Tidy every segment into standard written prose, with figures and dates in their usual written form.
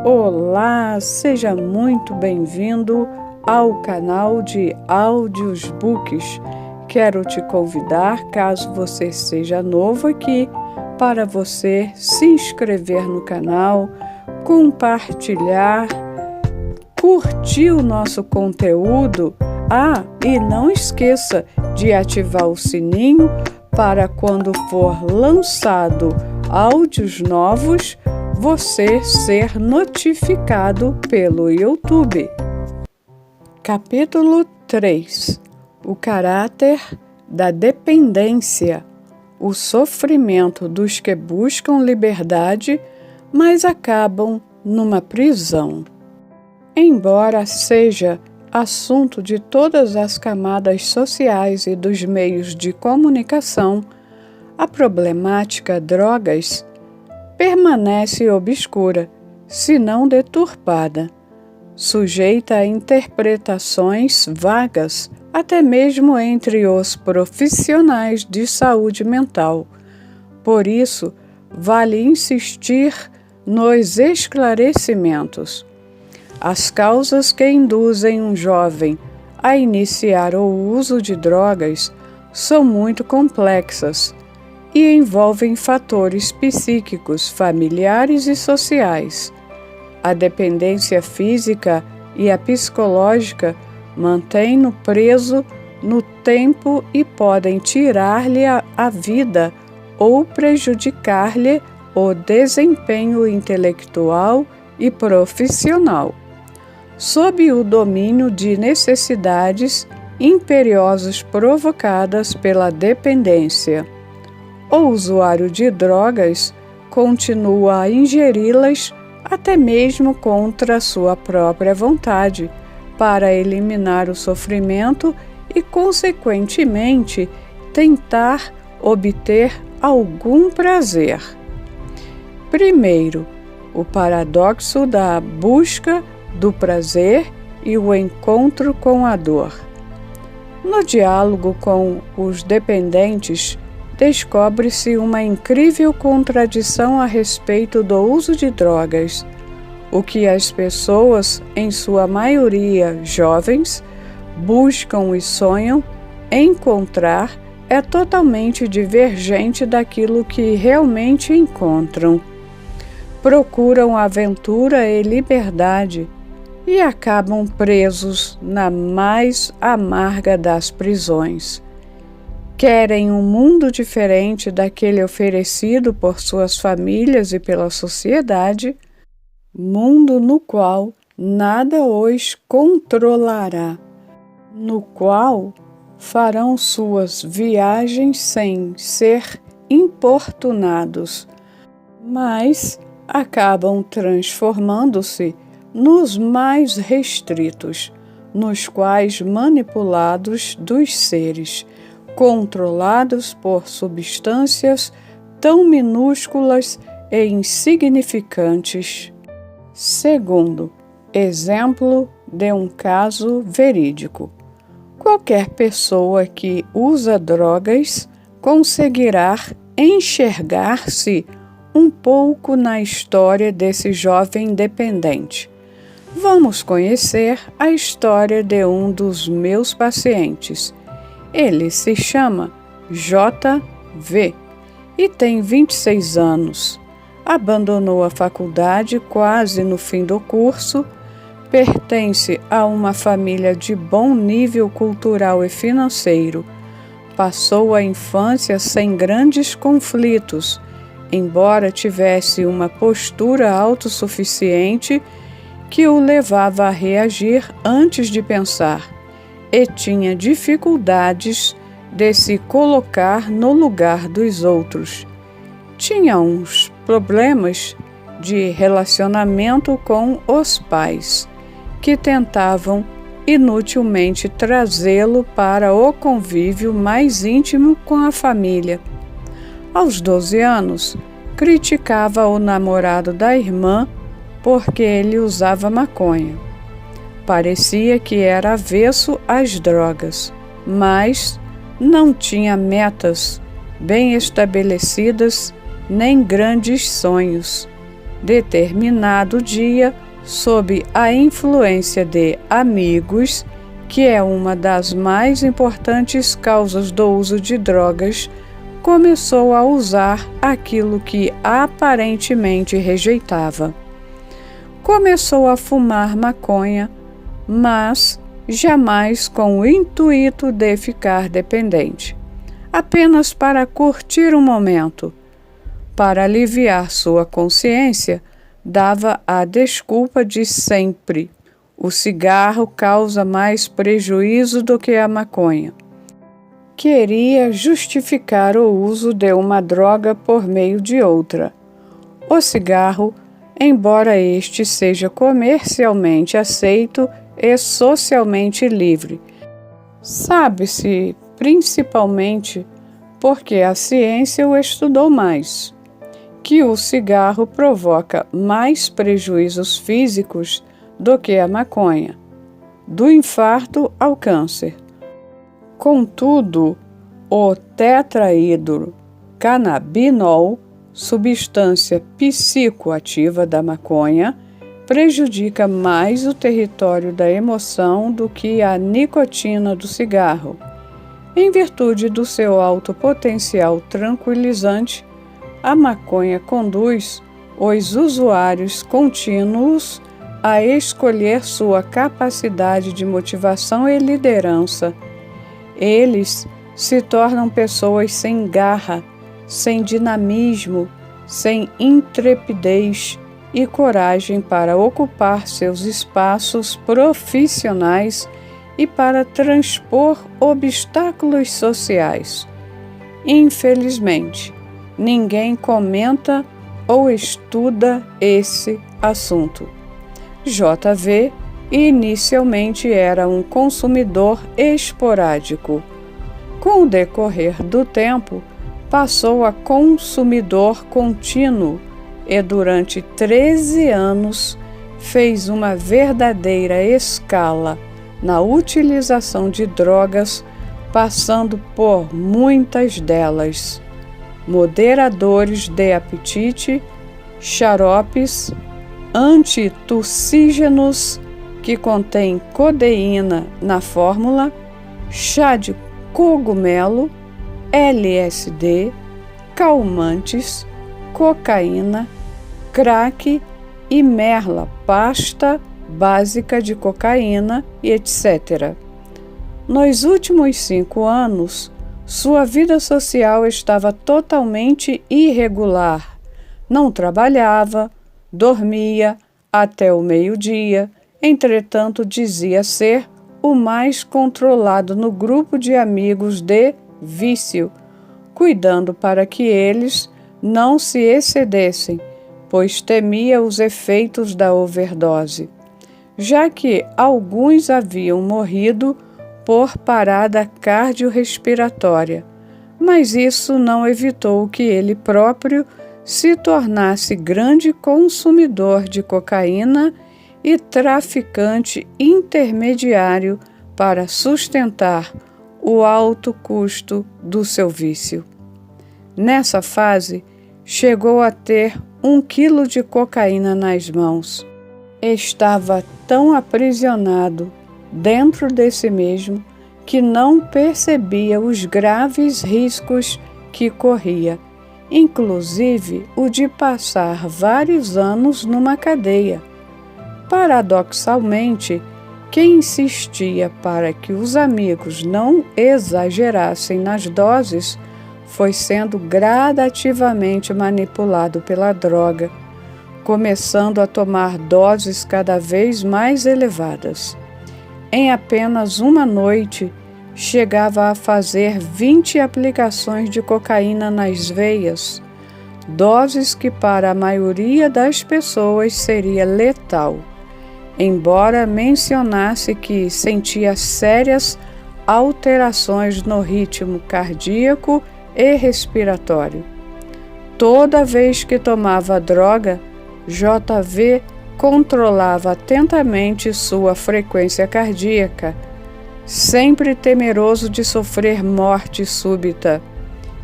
Olá, seja muito bem-vindo ao canal de Áudios Books. Quero te convidar, caso você seja novo aqui, para você se inscrever no canal, compartilhar, curtir o nosso conteúdo. E não esqueça de ativar o sininho para quando for lançado áudios novos, você ser notificado pelo YouTube. Capítulo 3. O caráter da dependência. O sofrimento dos que buscam liberdade, mas acabam numa prisão. Embora seja assunto de todas as camadas sociais e dos meios de comunicação, a problemática drogas permanece obscura, se não deturpada, sujeita a interpretações vagas, até mesmo entre os profissionais de saúde mental. Por isso, vale insistir nos esclarecimentos. As causas que induzem um jovem a iniciar o uso de drogas são muito complexas e envolvem fatores psíquicos, familiares e sociais. A dependência física e a psicológica mantêm-no preso no tempo e podem tirar-lhe a vida ou prejudicar-lhe o desempenho intelectual e profissional. Sob o domínio de necessidades imperiosas provocadas pela dependência, o usuário de drogas continua a ingeri-las até mesmo contra sua própria vontade, para eliminar o sofrimento e, consequentemente, tentar obter algum prazer. Primeiro, o paradoxo da busca do prazer e o encontro com a dor. No diálogo com os dependentes, descobre-se uma incrível contradição a respeito do uso de drogas. O que as pessoas, em sua maioria jovens, buscam e sonham encontrar é totalmente divergente daquilo que realmente encontram. Procuram aventura e liberdade e acabam presos na mais amarga das prisões. Querem um mundo diferente daquele oferecido por suas famílias e pela sociedade, mundo no qual nada os controlará, no qual farão suas viagens sem ser importunados, mas acabam transformando-se nos mais restritos, nos quais manipulados dos seres, controlados por substâncias tão minúsculas e insignificantes. Segundo, exemplo de um caso verídico. Qualquer pessoa que usa drogas conseguirá enxergar-se um pouco na história desse jovem dependente. Vamos conhecer a história de um dos meus pacientes. Ele se chama JV e tem 26 anos. Abandonou a faculdade quase no fim do curso, pertence a uma família de bom nível cultural e financeiro. Passou a infância sem grandes conflitos, embora tivesse uma postura autossuficiente que o levava a reagir antes de pensar, e tinha dificuldades de se colocar no lugar dos outros. Tinha uns problemas de relacionamento com os pais, que tentavam inutilmente trazê-lo para o convívio mais íntimo com a família. Aos 12 anos, criticava o namorado da irmã porque ele usava maconha. Parecia que era avesso às drogas, mas não tinha metas bem estabelecidas nem grandes sonhos. determinado dia, sob a influência de amigos, que é uma das mais importantes causas do uso de drogas, começou a usar aquilo que aparentemente rejeitava. Começou a fumar maconha, mas jamais com o intuito de ficar dependente, apenas para curtir um momento. Para aliviar sua consciência, dava a desculpa de sempre: o cigarro causa mais prejuízo do que a maconha. Queria justificar o uso de uma droga por meio de outra. O cigarro, embora este seja comercialmente aceito e socialmente livre, sabe-se principalmente porque a ciência o estudou mais, que o cigarro provoca mais prejuízos físicos do que a maconha, do infarto ao câncer. Contudo, o tetrahidrocannabinol, substância psicoativa da maconha, prejudica mais o território da emoção do que a nicotina do cigarro. Em virtude do seu alto potencial tranquilizante, a maconha conduz os usuários contínuos a escolher sua capacidade de motivação e liderança. Eles se tornam pessoas sem garra, sem dinamismo, sem intrepidez e coragem para ocupar seus espaços profissionais e para transpor obstáculos sociais. Infelizmente, ninguém comenta ou estuda esse assunto. JV inicialmente era um consumidor esporádico. Com o decorrer do tempo, passou a consumidor contínuo e durante 13 anos fez uma verdadeira escala na utilização de drogas, passando por muitas delas: moderadores de apetite, xaropes, antitussígenos que contêm codeína na fórmula, chá de cogumelo, LSD, calmantes, cocaína, crack e merla, pasta básica de cocaína e etc. Nos últimos 5 anos, sua vida social estava totalmente irregular. Não trabalhava, dormia até o meio-dia, entretanto dizia ser o mais controlado no grupo de amigos de vício, cuidando para que eles não se excedessem, pois temia os efeitos da overdose, já que alguns haviam morrido por parada cardiorrespiratória, mas isso não evitou que ele próprio se tornasse grande consumidor de cocaína e traficante intermediário para sustentar o alto custo do seu vício. Nessa fase, chegou a ter 1 quilo de cocaína nas mãos. Estava tão aprisionado dentro de si mesmo que não percebia os graves riscos que corria, inclusive o de passar vários anos numa cadeia. Paradoxalmente, quem insistia para que os amigos não exagerassem nas doses foi sendo gradativamente manipulado pela droga, começando a tomar doses cada vez mais elevadas. Em apenas uma noite, chegava a fazer 20 aplicações de cocaína nas veias, doses que para a maioria das pessoas seria letal, embora mencionasse que sentia sérias alterações no ritmo cardíaco e respiratório. Toda vez que tomava a droga, JV controlava atentamente sua frequência cardíaca, sempre temeroso de sofrer morte súbita.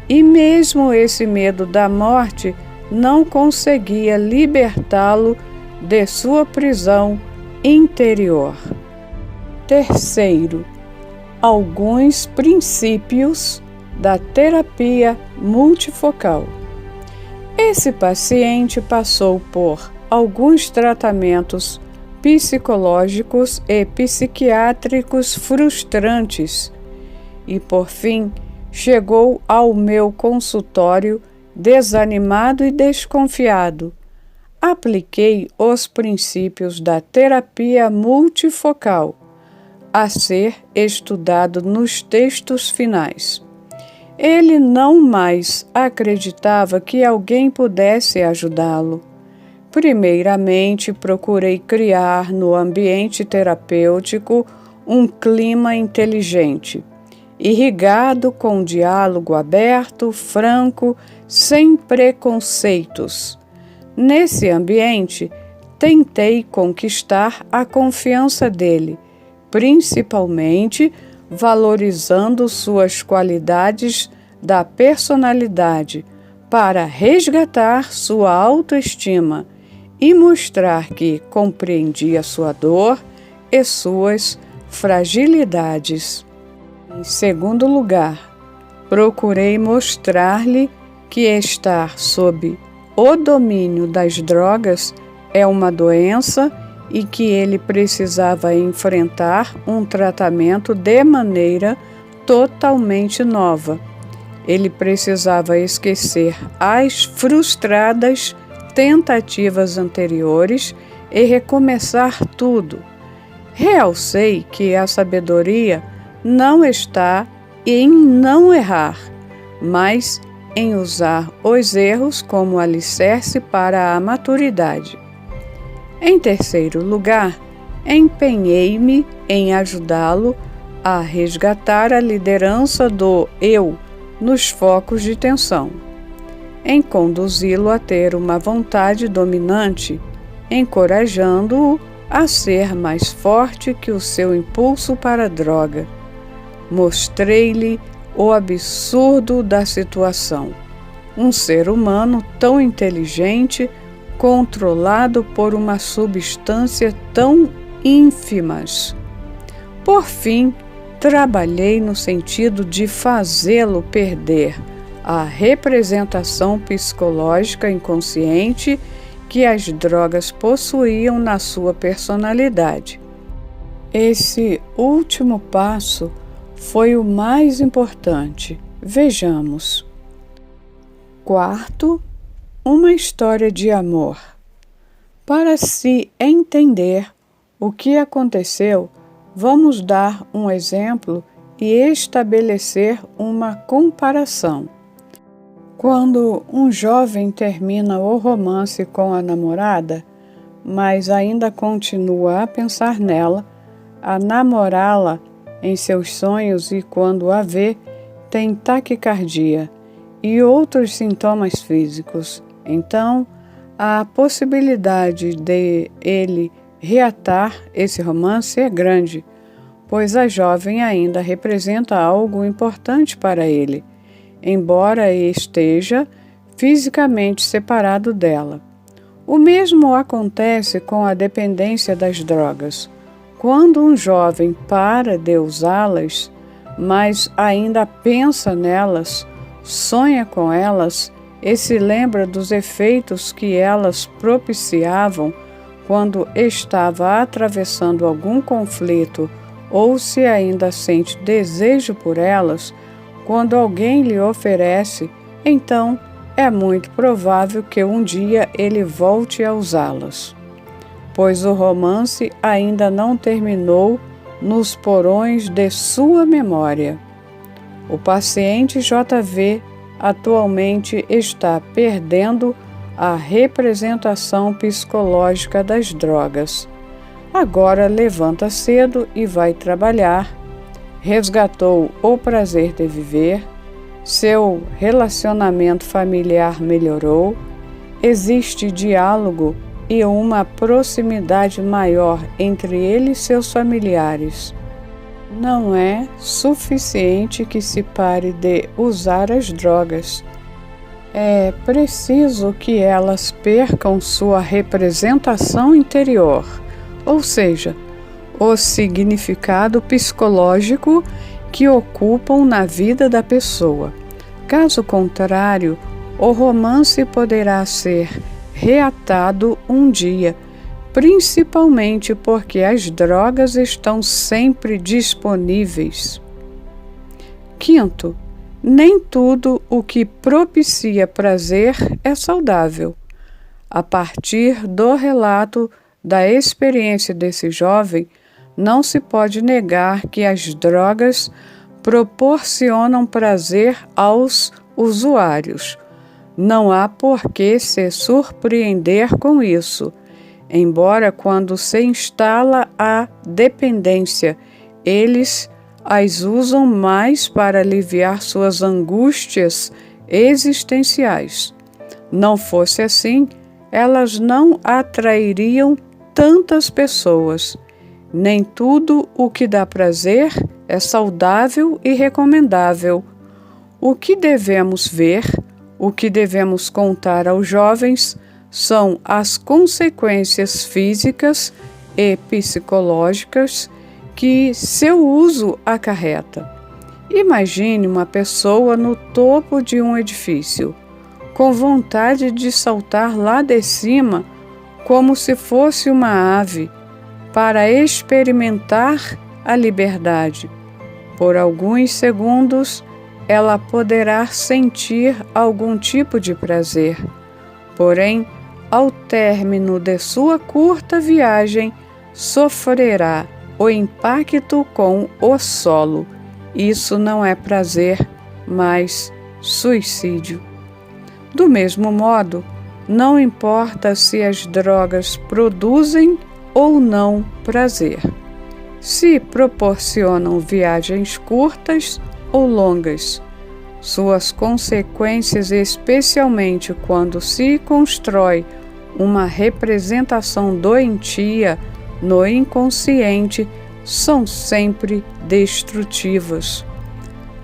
E mesmo esse medo da morte não conseguia libertá-lo de sua prisão interior. Terceiro, alguns princípios da terapia multifocal. Esse paciente passou por alguns tratamentos psicológicos e psiquiátricos frustrantes e, por fim, chegou ao meu consultório desanimado e desconfiado. Apliquei os princípios da terapia multifocal, a ser estudado nos textos finais. Ele não mais acreditava que alguém pudesse ajudá-lo. Primeiramente, procurei criar no ambiente terapêutico um clima inteligente, irrigado com diálogo aberto, franco, sem preconceitos. Nesse ambiente, tentei conquistar a confiança dele, principalmente valorizando suas qualidades da personalidade, para resgatar sua autoestima e mostrar que compreendia sua dor e suas fragilidades. Em segundo lugar, procurei mostrar-lhe que estar sob o domínio das drogas é uma doença e que ele precisava enfrentar um tratamento de maneira totalmente nova. Ele precisava esquecer as frustradas tentativas anteriores e recomeçar tudo. Realcei que a sabedoria não está em não errar, mas em usar os erros como alicerce para a maturidade. Em terceiro lugar, empenhei-me em ajudá-lo a resgatar a liderança do eu nos focos de tensão, em conduzi-lo a ter uma vontade dominante, encorajando-o a ser mais forte que o seu impulso para a droga. Mostrei-lhe o absurdo da situação. Um ser humano tão inteligente, controlado por uma substância tão ínfimas. Por fim, trabalhei no sentido de fazê-lo perder a representação psicológica inconsciente que as drogas possuíam na sua personalidade. Esse último passo foi o mais importante. Vejamos. Quarto, uma história de amor. Para se entender o que aconteceu, vamos dar um exemplo e estabelecer uma comparação. Quando um jovem termina o romance com a namorada, mas ainda continua a pensar nela, a namorá-la em seus sonhos e quando a vê, tem taquicardia e outros sintomas físicos. Então, a possibilidade de ele reatar esse romance é grande, pois a jovem ainda representa algo importante para ele, embora esteja fisicamente separado dela. O mesmo acontece com a dependência das drogas. Quando um jovem para de usá-las, mas ainda pensa nelas, sonha com elas e se lembra dos efeitos que elas propiciavam quando estava atravessando algum conflito ou se ainda sente desejo por elas, quando alguém lhe oferece, então é muito provável que um dia ele volte a usá-las, pois o romance ainda não terminou nos porões de sua memória. O paciente JV atualmente está perdendo a representação psicológica das drogas. Agora levanta cedo e vai trabalhar, resgatou o prazer de viver, seu relacionamento familiar melhorou, existe diálogo e uma proximidade maior entre ele e seus familiares. Não é suficiente que se pare de usar as drogas. É preciso que elas percam sua representação interior, ou seja, o significado psicológico que ocupam na vida da pessoa. Caso contrário, o romance poderá ser reatado um dia, principalmente porque as drogas estão sempre disponíveis. Quinto, nem tudo o que propicia prazer é saudável. A partir do relato da experiência desse jovem, não se pode negar que as drogas proporcionam prazer aos usuários. Não há por que se surpreender com isso, embora quando se instala a dependência, eles as usam mais para aliviar suas angústias existenciais. Não fosse assim, elas não atrairiam tantas pessoas. Nem tudo o que dá prazer é saudável e recomendável. O que devemos ver, o que devemos contar aos jovens, são as consequências físicas e psicológicas que seu uso acarreta. Imagine uma pessoa no topo de um edifício, com vontade de saltar lá de cima como se fosse uma ave, para experimentar a liberdade. Por alguns segundos, ela poderá sentir algum tipo de prazer. Porém, ao término de sua curta viagem, sofrerá o impacto com o solo. Isso não é prazer, mas suicídio. Do mesmo modo, não importa se as drogas produzem ou não prazer, se proporcionam viagens curtas ou longas. Suas consequências, especialmente quando se constrói uma representação doentia no inconsciente, são sempre destrutivas.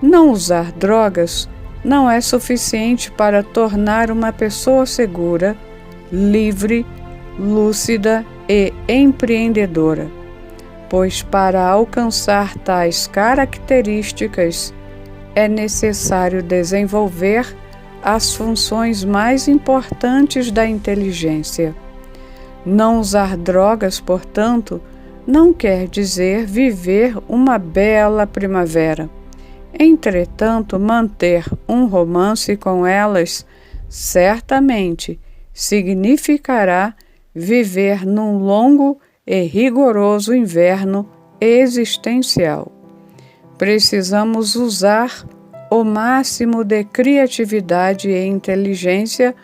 Não usar drogas não é suficiente para tornar uma pessoa segura, livre, lúcida e empreendedora, pois para alcançar tais características é necessário desenvolver as funções mais importantes da inteligência. Não usar drogas, portanto, não quer dizer viver uma bela primavera. Entretanto, manter um romance com elas certamente significará viver num longo e rigoroso inverno existencial. Precisamos usar o máximo de criatividade e inteligência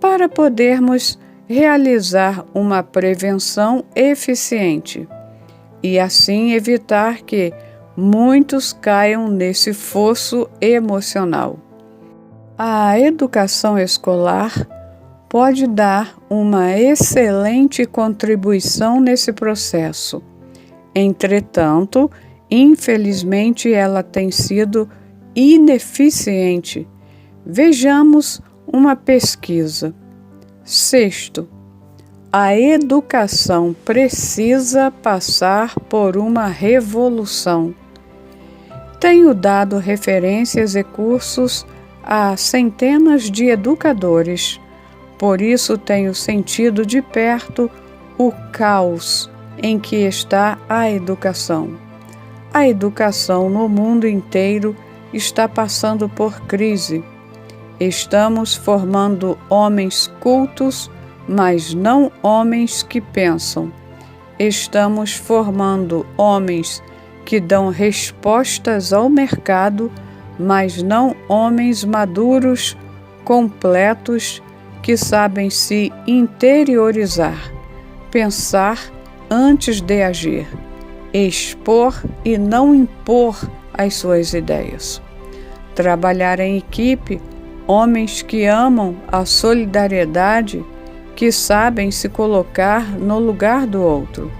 para podermos realizar uma prevenção eficiente e assim evitar que muitos caiam nesse fosso emocional. A educação escolar pode dar uma excelente contribuição nesse processo. Entretanto, infelizmente, ela tem sido ineficiente. Vejamos uma pesquisa. Sexto, a educação precisa passar por uma revolução. Tenho dado referências e cursos a centenas de educadores. Por isso tenho sentido de perto o caos em que está a educação. A educação no mundo inteiro está passando por crise. Estamos formando homens cultos, mas não homens que pensam. Estamos formando homens que dão respostas ao mercado, mas não homens maduros, completos, que sabem se interiorizar, pensar antes de agir, expor e não impor as suas ideias. Trabalhar em equipe, homens que amam a solidariedade, que sabem se colocar no lugar do outro.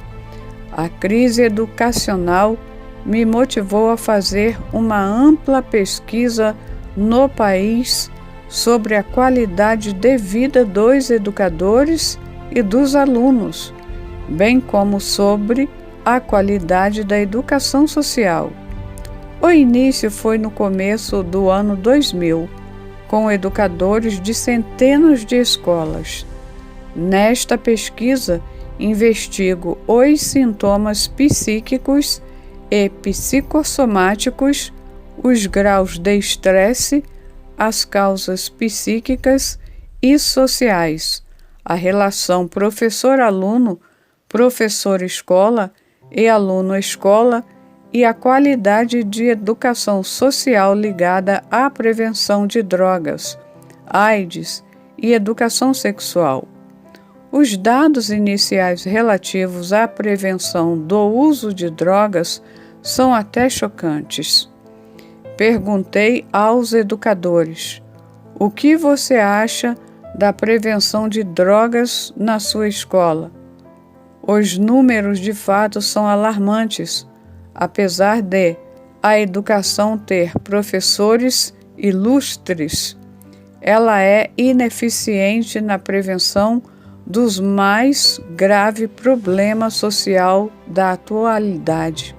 A crise educacional me motivou a fazer uma ampla pesquisa no país sobre a qualidade de vida dos educadores e dos alunos, bem como sobre a qualidade da educação social. O início foi no começo do ano 2000, com educadores de centenas de escolas. Nesta pesquisa, investigo os sintomas psíquicos e psicossomáticos, os graus de estresse, as causas psíquicas e sociais, a relação professor-aluno, professor-escola e aluno-escola e a qualidade de educação social ligada à prevenção de drogas, AIDS e educação sexual. Os dados iniciais relativos à prevenção do uso de drogas são até chocantes. Perguntei aos educadores: o que você acha da prevenção de drogas na sua escola? Os números de fato são alarmantes, apesar de a educação ter professores ilustres. Ela é ineficiente na prevenção dos mais grave problema social da atualidade.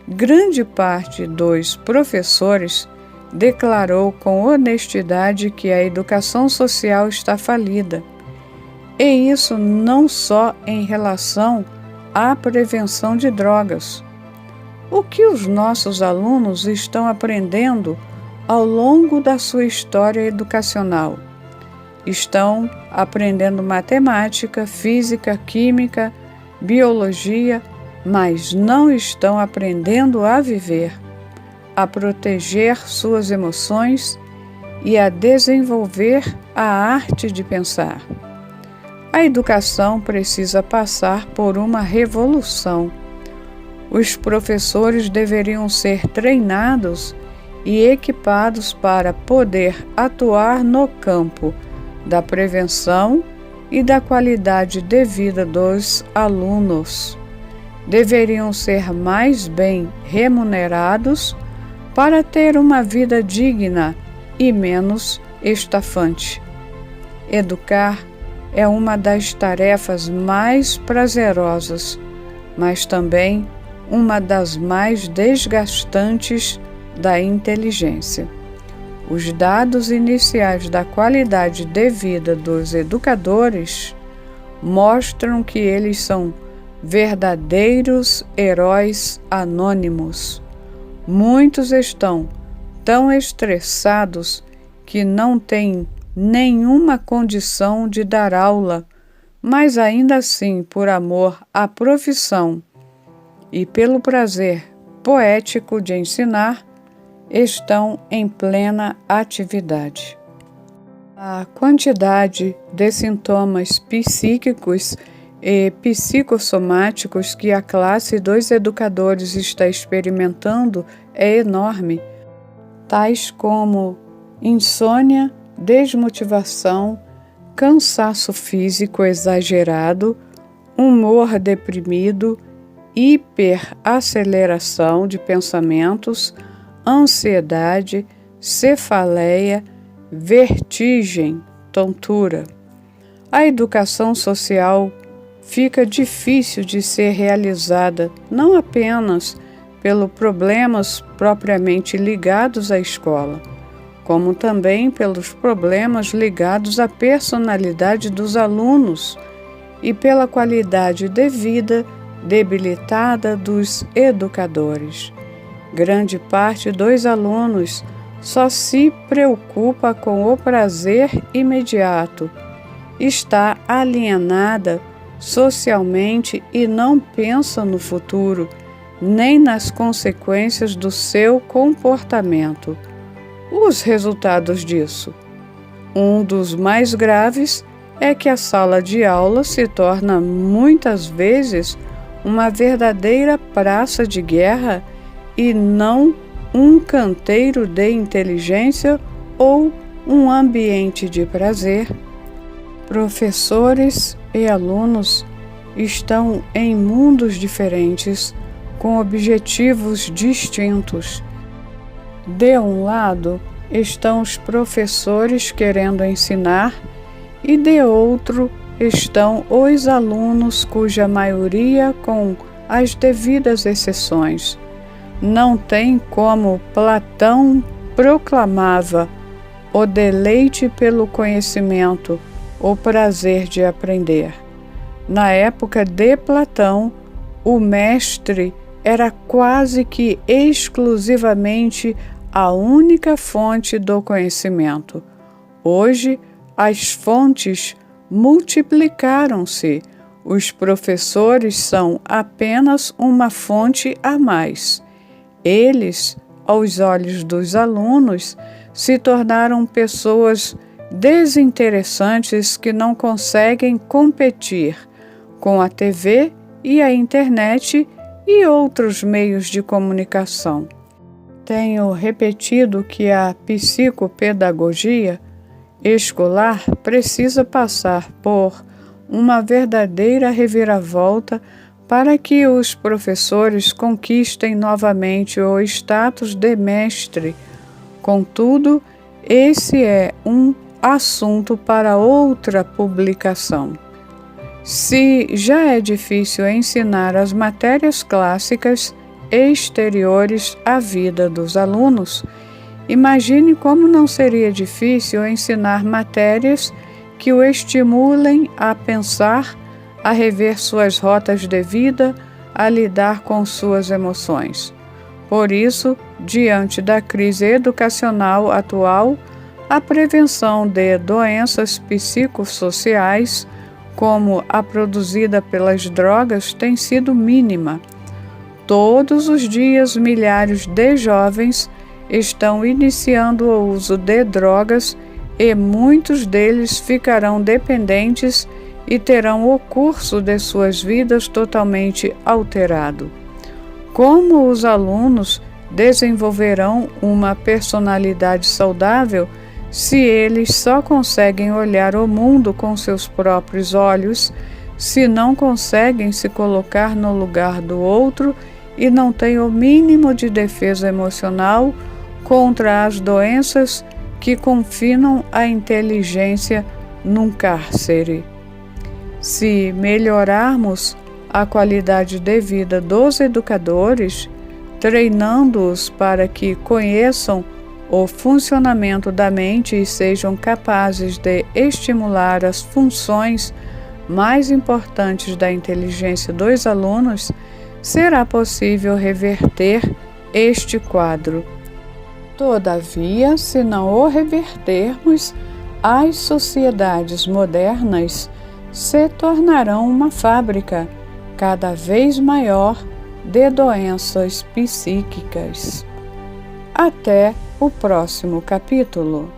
Grande parte dos professores declarou com honestidade que a educação social está falida. E isso não só em relação à prevenção de drogas. O que os nossos alunos estão aprendendo ao longo da sua história educacional? Estão aprendendo matemática, física, química, biologia, mas não estão aprendendo a viver, a proteger suas emoções e a desenvolver a arte de pensar. A educação precisa passar por uma revolução. Os professores deveriam ser treinados e equipados para poder atuar no campo da prevenção e da qualidade de vida dos alunos. Deveriam ser mais bem remunerados para ter uma vida digna e menos estafante. Educar é uma das tarefas mais prazerosas, mas também uma das mais desgastantes da inteligência. Os dados iniciais da qualidade de vida dos educadores mostram que eles são verdadeiros heróis anônimos. Muitos estão tão estressados que não têm nenhuma condição de dar aula, mas ainda assim, por amor à profissão e pelo prazer poético de ensinar, estão em plena atividade. A quantidade de sintomas psíquicos e psicossomáticos que a classe dos educadores está experimentando é enorme, tais como insônia, desmotivação, cansaço físico exagerado, humor deprimido, hiperaceleração de pensamentos, ansiedade, cefaleia, vertigem, tontura. A educação social fica difícil de ser realizada não apenas pelos problemas propriamente ligados à escola, como também pelos problemas ligados à personalidade dos alunos e pela qualidade de vida debilitada dos educadores. Grande parte dos alunos só se preocupa com o prazer imediato, está alienada socialmente e não pensa no futuro, nem nas consequências do seu comportamento. Os resultados disso: um dos mais graves é que a sala de aula se torna muitas vezes uma verdadeira praça de guerra e não um canteiro de inteligência ou um ambiente de prazer. Professores e alunos estão em mundos diferentes, com objetivos distintos. De um lado, estão os professores querendo ensinar e de outro estão os alunos, cuja maioria, com as devidas exceções, não tem, como Platão proclamava, o deleite pelo conhecimento, o prazer de aprender. Na época de Platão, o mestre era quase que exclusivamente a única fonte do conhecimento. Hoje, as fontes multiplicaram-se. Os professores são apenas uma fonte a mais. Eles, aos olhos dos alunos, se tornaram pessoas desinteressantes que não conseguem competir com a TV e a internet e outros meios de comunicação. Tenho repetido que a psicopedagogia escolar precisa passar por uma verdadeira reviravolta para que os professores conquistem novamente o status de mestre. Contudo, esse é um assunto para outra publicação. Se já é difícil ensinar as matérias clássicas exteriores à vida dos alunos, imagine como não seria difícil ensinar matérias que o estimulem a pensar, a rever suas rotas de vida, a lidar com suas emoções. Por isso, diante da crise educacional atual, a prevenção de doenças psicossociais, como a produzida pelas drogas, tem sido mínima. Todos os dias, milhares de jovens estão iniciando o uso de drogas e muitos deles ficarão dependentes e terão o curso de suas vidas totalmente alterado. Como os alunos desenvolverão uma personalidade saudável se eles só conseguem olhar o mundo com seus próprios olhos, se não conseguem se colocar no lugar do outro e não têm o mínimo de defesa emocional contra as doenças que confinam a inteligência num cárcere? Se melhorarmos a qualidade de vida dos educadores, treinando-os para que conheçam o funcionamento da mente e sejam capazes de estimular as funções mais importantes da inteligência dos alunos, será possível reverter este quadro. Todavia, se não o revertermos, as sociedades modernas se tornarão uma fábrica cada vez maior de doenças psíquicas. Até o próximo capítulo.